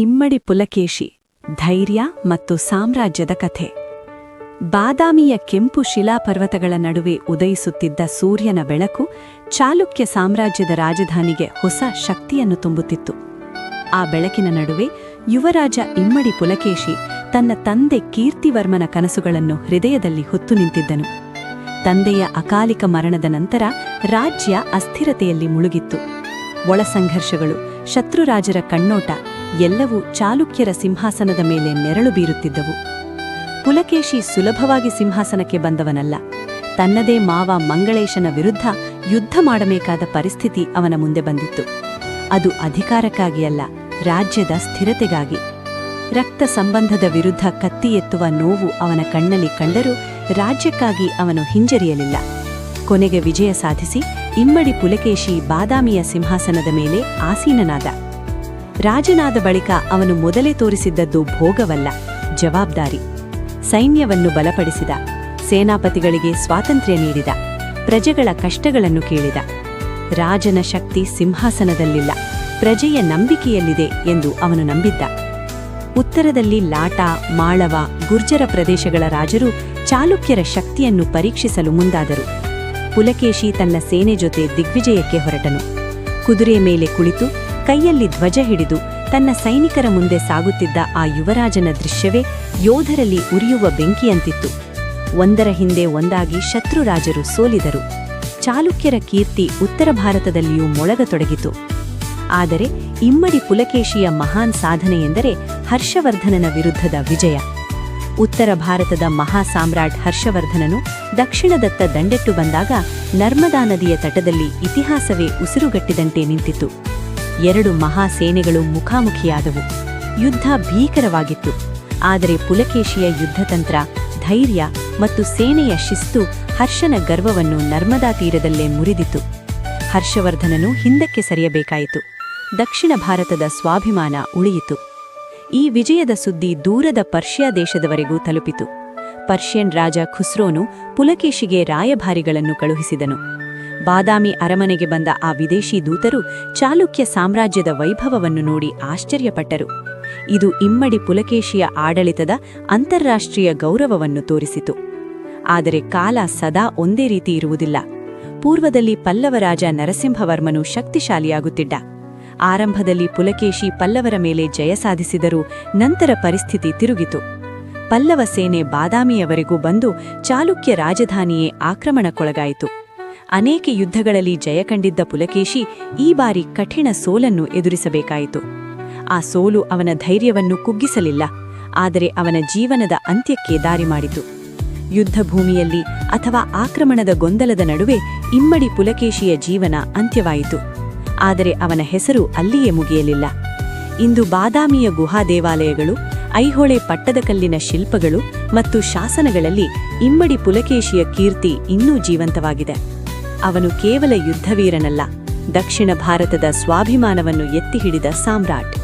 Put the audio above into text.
ಇಮ್ಮಡಿ ಪುಲಕೇಶಿ ಧೈರ್ಯ ಮತ್ತು ಸಾಮ್ರಾಜ್ಯದ ಕಥೆ. ಬಾದಾಮಿಯ ಕೆಂಪು ಶಿಲಾಪರ್ವತಗಳ ನಡುವೆ ಉದಯಿಸುತ್ತಿದ್ದ ಸೂರ್ಯನ ಬೆಳಕು ಚಾಲುಕ್ಯ ಸಾಮ್ರಾಜ್ಯದ ರಾಜಧಾನಿಗೆ ಹೊಸ ಶಕ್ತಿಯನ್ನು ತುಂಬುತ್ತಿತ್ತು. ಆ ಬೆಳಕಿನ ನಡುವೆ ಯುವರಾಜ ಇಮ್ಮಡಿ ಪುಲಕೇಶಿ ತನ್ನ ತಂದೆ ಕೀರ್ತಿವರ್ಮನ ಕನಸುಗಳನ್ನು ಹೃದಯದಲ್ಲಿ ಹೊತ್ತು ನಿಂತಿದ್ದನು. ತಂದೆಯ ಅಕಾಲಿಕ ಮರಣದ ನಂತರ ರಾಜ್ಯ ಅಸ್ಥಿರತೆಯಲ್ಲಿ ಮುಳುಗಿತ್ತು. ಒಳಸಂಘರ್ಷಗಳು, ಶತ್ರುರಾಜರ ಕಣ್ಣೋಟ ಎಲ್ಲವೂ ಚಾಲುಕ್ಯರ ಸಿಂಹಾಸನದ ಮೇಲೆ ನೆರಳು ಬೀರುತ್ತಿದ್ದವು. ಪುಲಕೇಶಿ ಸುಲಭವಾಗಿ ಸಿಂಹಾಸನಕ್ಕೆ ಬಂದವನಲ್ಲ. ತನ್ನದೇ ಮಾವ ಮಂಗಳೇಶನ ವಿರುದ್ಧ ಯುದ್ಧ ಮಾಡಬೇಕಾದ ಪರಿಸ್ಥಿತಿ ಅವನ ಮುಂದೆ ಬಂದಿತ್ತು. ಅದು ಅಧಿಕಾರಕ್ಕಾಗಿ ಅಲ್ಲ, ರಾಜ್ಯದ ಸ್ಥಿರತೆಗಾಗಿ. ರಕ್ತ ಸಂಬಂಧದ ವಿರುದ್ಧ ಕತ್ತಿ ಎತ್ತುವ ನೋವು ಅವನ ಕಣ್ಣಲ್ಲಿ ಕಂಡರೂ ರಾಜ್ಯಕ್ಕಾಗಿ ಅವನು ಹಿಂಜರಿಯಲಿಲ್ಲ. ಕೊನೆಗೆ ವಿಜಯ ಸಾಧಿಸಿ ಇಮ್ಮಡಿ ಪುಲಕೇಶಿ ಬಾದಾಮಿಯ ಸಿಂಹಾಸನದ ಮೇಲೆ ಆಸೀನನಾದ. ರಾಜನಾದ ಬಳಿಕ ಅವನು ಮೊದಲೇ ತೋರಿಸಿದ್ದದ್ದು ಭೋಗವಲ್ಲ, ಜವಾಬ್ದಾರಿ. ಸೈನ್ಯವನ್ನು ಬಲಪಡಿಸಿದ, ಸೇನಾಪತಿಗಳಿಗೆ ಸ್ವಾತಂತ್ರ್ಯ ನೀಡಿದ, ಪ್ರಜೆಗಳ ಕಷ್ಟಗಳನ್ನು ಕೇಳಿದ. ರಾಜನ ಶಕ್ತಿ ಸಿಂಹಾಸನದಲ್ಲಿಲ್ಲ, ಪ್ರಜೆಯ ನಂಬಿಕೆಯಲ್ಲಿದೆ ಎಂದು ಅವನು ನಂಬಿದ್ದ. ಉತ್ತರದಲ್ಲಿ ಲಾಟ, ಮಾಳವ, ಗುರ್ಜರ ಪ್ರದೇಶಗಳ ರಾಜರು ಚಾಲುಕ್ಯರ ಶಕ್ತಿಯನ್ನು ಪರೀಕ್ಷಿಸಲು ಮುಂದಾದರು. ಪುಲಕೇಶಿ ತನ್ನ ಸೇನೆ ಜೊತೆ ದಿಗ್ವಿಜಯಕ್ಕೆ ಹೊರಟನು. ಕುದುರೆಯ ಮೇಲೆ ಕುಳಿತು ಕೈಯಲ್ಲಿ ಧ್ವಜ ಹಿಡಿದು ತನ್ನ ಸೈನಿಕರ ಮುಂದೆ ಸಾಗುತ್ತಿದ್ದ ಆ ಯುವರಾಜನ ದೃಶ್ಯವೇ ಯೋಧರಲ್ಲಿ ಉರಿಯುವ ಬೆಂಕಿಯಂತಿತ್ತು. ಒಂದರ ಹಿಂದೆ ಒಂದಾಗಿ ಶತ್ರುರಾಜರು ಸೋಲಿದರು. ಚಾಲುಕ್ಯರ ಕೀರ್ತಿ ಉತ್ತರ ಭಾರತದಲ್ಲಿಯೂ ಮೊಳಗತೊಡಗಿತು. ಆದರೆ ಇಮ್ಮಡಿ ಪುಲಕೇಶಿಯ ಮಹಾನ್ ಸಾಧನೆಯೆಂದರೆ ಹರ್ಷವರ್ಧನನ ವಿರುದ್ಧದ ವಿಜಯ. ಉತ್ತರ ಭಾರತದ ಮಹಾಸಾಮ್ರಾಟ್ ಹರ್ಷವರ್ಧನನು ದಕ್ಷಿಣದತ್ತ ದಂಡೆಟ್ಟು ಬಂದಾಗ ನರ್ಮದಾ ನದಿಯ ತಟದಲ್ಲಿ ಇತಿಹಾಸವೇ ಉಸಿರುಗಟ್ಟಿದಂತೆ ನಿಂತಿತು. ಎರಡು ಮಹಾಸೇನೆಗಳು ಮುಖಾಮುಖಿಯಾದವು. ಯುದ್ಧ ಭೀಕರವಾಗಿತ್ತು. ಆದರೆ ಪುಲಕೇಶಿಯ ಯುದ್ಧತಂತ್ರ, ಧೈರ್ಯ ಮತ್ತು ಸೇನೆಯ ಶಿಸ್ತು ಹರ್ಷನ ಗರ್ವವನ್ನು ನರ್ಮದಾ ತೀರದಲ್ಲೇ ಮುರಿದಿತು. ಹರ್ಷವರ್ಧನನು ಹಿಂದಕ್ಕೆ ಸರಿಯಬೇಕಾಯಿತು. ದಕ್ಷಿಣ ಭಾರತದ ಸ್ವಾಭಿಮಾನ ಉಳಿಯಿತು. ಈ ವಿಜಯದ ಸುದ್ದಿ ದೂರದ ಪರ್ಷಿಯಾ ದೇಶದವರೆಗೂ ತಲುಪಿತು. ಪರ್ಷಿಯನ್ ರಾಜ ಖುಸ್ರೋನು ಪುಲಕೇಶಿಗೆ ರಾಯಭಾರಿಗಳನ್ನು ಕಳುಹಿಸಿದನು. ಬಾದಾಮಿ ಅರಮನೆಗೆ ಬಂದ ಆ ವಿದೇಶಿ ದೂತರು ಚಾಲುಕ್ಯ ಸಾಮ್ರಾಜ್ಯದ ವೈಭವವನ್ನು ನೋಡಿ ಆಶ್ಚರ್ಯಪಟ್ಟರು. ಇದು ಇಮ್ಮಡಿ ಪುಲಕೇಶಿಯ ಆಡಳಿತದ ಅಂತಾರಾಷ್ಟ್ರೀಯ ಗೌರವವನ್ನು ತೋರಿಸಿತು. ಆದರೆ ಕಾಲ ಸದಾ ಒಂದೇ ರೀತಿ ಇರುವುದಿಲ್ಲ. ಪೂರ್ವದಲ್ಲಿ ಪಲ್ಲವ ರಾಜ ನರಸಿಂಹವರ್ಮನು ಶಕ್ತಿಶಾಲಿಯಾಗುತ್ತಿದ್ದ. ಆರಂಭದಲ್ಲಿ ಪುಲಕೇಶಿ ಪಲ್ಲವರ ಮೇಲೆ ಜಯ ಸಾಧಿಸಿದರೂ ನಂತರ ಪರಿಸ್ಥಿತಿ ತಿರುಗಿತು. ಪಲ್ಲವ ಸೇನೆ ಬಾದಾಮಿಯವರೆಗೂ ಬಂದು ಚಾಲುಕ್ಯ ರಾಜಧಾನಿಯೇ ಆಕ್ರಮಣಕ್ಕೊಳಗಾಯಿತು. ಅನೇಕ ಯುದ್ಧಗಳಲ್ಲಿ ಜಯ ಕಂಡಿದ್ದ ಪುಲಕೇಶಿ ಈ ಬಾರಿ ಕಠಿಣ ಸೋಲನ್ನು ಎದುರಿಸಬೇಕಾಯಿತು. ಆ ಸೋಲು ಅವನ ಧೈರ್ಯವನ್ನು ಕುಗ್ಗಿಸಲಿಲ್ಲ, ಆದರೆ ಅವನ ಜೀವನದ ಅಂತ್ಯಕ್ಕೆ ದಾರಿ ಮಾಡಿತು. ಯುದ್ಧಭೂಮಿಯಲ್ಲಿ ಅಥವಾ ಆಕ್ರಮಣದ ಗೊಂದಲದ ನಡುವೆ ಇಮ್ಮಡಿ ಪುಲಕೇಶಿಯ ಜೀವನ ಅಂತ್ಯವಾಯಿತು. ಆದರೆ ಅವನ ಹೆಸರು ಅಲ್ಲಿಯೇ ಮುಗಿಯಲಿಲ್ಲ. ಇಂದು ಬಾದಾಮಿಯ ಗುಹಾ ದೇವಾಲಯಗಳು, ಐಹೊಳೆ ಪಟ್ಟದಕಲ್ಲಿನ ಶಿಲ್ಪಗಳು ಮತ್ತು ಶಾಸನಗಳಲ್ಲಿ ಇಮ್ಮಡಿ ಪುಲಕೇಶಿಯ ಕೀರ್ತಿ ಇನ್ನೂ ಜೀವಂತವಾಗಿದೆ. ಅವನು ಕೇವಲ ಯುದ್ಧವೀರನಲ್ಲ, ದಕ್ಷಿಣ ಭಾರತದ ಸ್ವಾಭಿಮಾನವನ್ನು ಎತ್ತಿಹಿಡಿದ ಸಾಮ್ರಾಟ್.